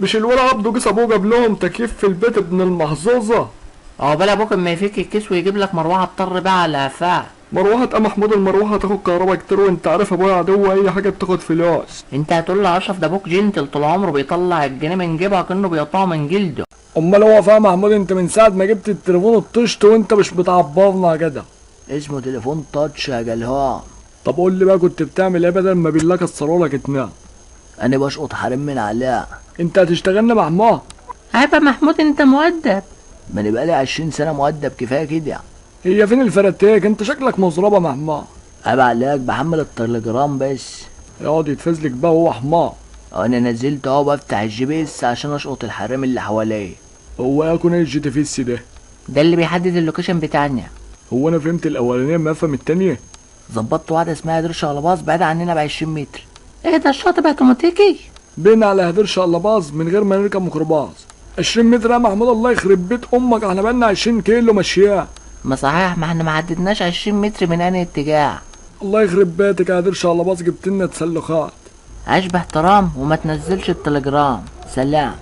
مش الولد عبده جه ابوه جاب لهم تكييف في البيت ابن المحظوظه؟ عقبال ابوك اما يفك الكيس ويجيب لك مروحه اضطر بقى على قفاها. مروحه ام محمود؟ المروحه تاخد كهرباء كتير، وانت عارف ابويا عدو، اي حاجه بتاخد فلوس. انت هتقول لي يا اشرف ده ابوك جنتل طول عمره بيطلع الجنيه من جيبها كأنه بيقطعه من جلده. امال هو فاهم محمود؟ انت من ساعه ما جبت التليفون الطشت وانت مش بتعبرنا يا جدع. اسمه تليفون تاتش يا جلهان. طب قول لي بقى، كنت بتعمل ايه بدل ما بالله كسروا لك تنام؟ انا بشقط حريم من عليها. انت هتشتغلنا مع محمود؟ عيب يا محمود انت مؤدب. ما انا بقالي 20 سنه مؤدب كفايه كده. هي فين الفراتيك؟ انت شكلك مزربه مع محمود. عيب عليك بحمل التليجرام بس. يقعد يتفزلك بقى وهو حمار. انا نزلت اهو بفتح الجي بي اس عشان اشقط الحريم اللي حواليا. هو يكون ايه الجي تي في السي ده؟ ده اللي بيحدد اللوكيشن بتاعنا. هو انا فهمت الاولانيه ما افهم التانيه. ظبطت واحده اسمها درش على باص بعيد عننا ب 20 متر. ايه ده الشاطئ بقى اوتوماتيكي؟ بين على هدرش الله باظ من غير ما نركب ميكروباص. 20 متر يا محمود؟ الله يخرب بيت امك، احنا بقالنا 20 كيلو ماشيين. ما صحيح، ما احنا ما عدتناش 20 متر من انهي اتجاه. الله يخرب بيتك يا هدرش الله باظ، جبت لنا تسلخات. عيش باحترام وما تنزلش التليجرام. سلام.